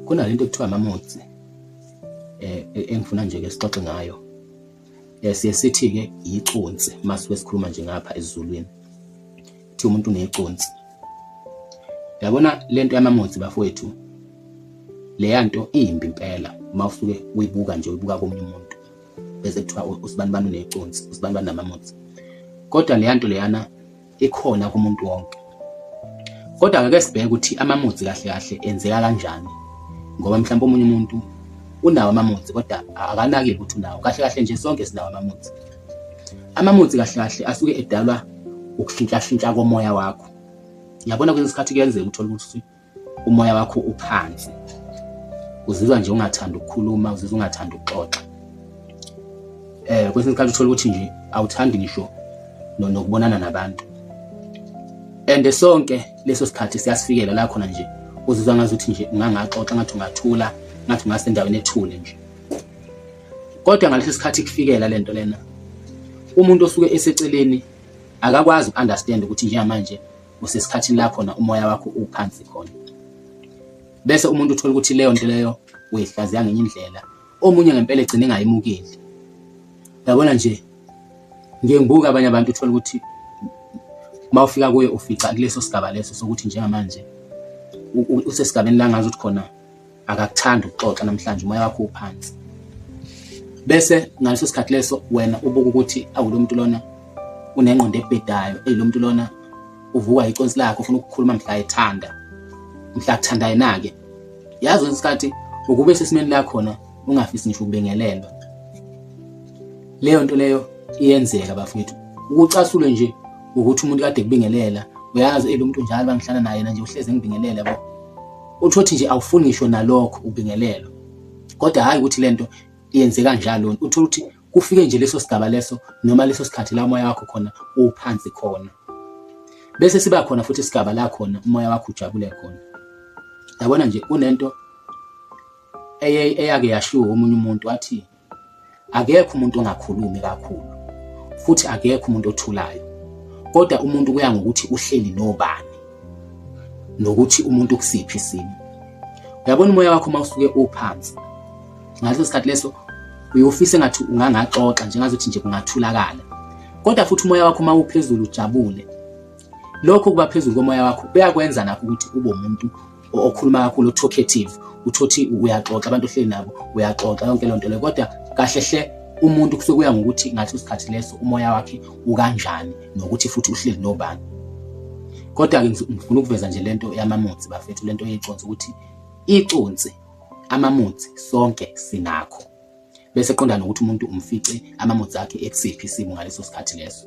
kunalento ekuthiwa amamutsi engifuna nje ke sixoxe ngayo. Siye ke iconsi mase sikhuluma nje ngapha esiZulwini. Thi umuntu uneconsi. Yabona lento yamamutsi bafowethu. Le yanto imbi impela uma usuke uyibuka nje uyibuka komunye umuntu. Bese kuthiwa usibanibani uneconsi, usibanibani namamutsi. Kodwa le yanto leyana ikhona kumuntu wonke. Kodwa ngeke sibheke ukuthi amamutsi kahle kahle enzeka kanjani. Ngoba mhlawumbe omunye umuntu unawo amamutsi kodwa akanaki ukuthi unawo. Kahle kahle nje sonke sinawo amamutsi. Amamutsi kahle kahle asuke edalwa ukushintsha komoya wakho. Ngiyabona kwesinye isikhathi kuyenzeka uthola ukuthi umoya wakho uphansi. Uzizwa nje ungathanda ukukhuluma, uzizwa ungathanda ukuxoxa. Kwesinye isikhathi uthola ukuthi nje awuthandi ngisho nokubonana nabantu. And sonke leso sikhathi siyasifikela la khona nje uzizwa ngazuthi nje ungangaxoxa ngathi ungathula, ngathi ungasendaweni ethule nje. Kodwa ngaleso sikhathi kufikela lento lena, umuntu osuke eseceleni akakwazi ukunderstand ukuthi njengamanje usesikhathini la khona umoya wakho uphansi khona. Bese umuntu uthola ukuthi leyo nto leyo uyihlaziya ngenye indlela, omunye ngempela egcina engayimukeli. Yabona nje ngibuka abanye abantu uthola ukuthi mawufika kuye ufica kuleso sigaba leso sokuthi njengamanje usesigabeni la ngazi ukuthi khona akakuthanda ukuxoxa namhlanje umoya wakho uphansi. Bese ngaleso sikhathi leso wena ubuka ukuthi awulo muntu lona unengqondo ebhedayo, lo muntu lona uvuka iconsi lakho ufuna ukukhuluma mhla ethanda, mhla kuthanda yena ke. Yazi ngesikhathi ukube sesimeni la khona ungafisi ngisho ukubengelelwa. Leyo nto leyo iyenzeka bafethu. Ukucasule nje ukuthi umuntu kade kubingelela, uyazi lo muntu njalo bangihlala naye nje uhleze ngibingelela yabo. Uthothi nje awufuni ngisho nalokho ubingelelo. Kodwa hayi ukuthi lento iyenzeka kanjalo. Uthola ukuthi kufike nje leso sigaba leso noma leso sikhathi la umoya wakho khona uphansi khona. Bese siba khona futhi isigaba la khona umoya wakho ujabule khona. Yabona nje kunento eyake yashiwo omunye umuntu wathi akekho umuntu ongakhulumi kakhulu futhi akekho umuntu othulayo. Kodwa umuntu kuya ngokuthi uhleli nobani nokuthi umuntu kusiphi isimo. Uyabona umoya wakho mawusuke uphansi, ngaleso sikhathi leso uyofisa ngathi ungangaxoxa njengazothi nje kungathulakala. Kodwa futhi umoya wakho mawuphezulu ujabule, lokho kuba phezulu komoya wakho kuyakwenza nakho ukuthi ube umuntu okhuluma kakhulu, talkative. Uthothi uyaxoxa abantu ohleli nabo, uyaxoxa yonke le nto le. Kodwa kahle hle umuntu kusuke kuya ngokuthi ngaleso sikhathi leso umoya wakhe ukanjani nokuthi futhi uhleli nobani. Kodwa ke ngifuna ukuveza nje lento yamamutsi bafethu, lento yeconsi ukuthi iconsi amamutsi sonke sinakho. Bese qondana ukuthi umuntu umfice amamutsi akhe ekusiphi isimo ngaleso sikhathi leso.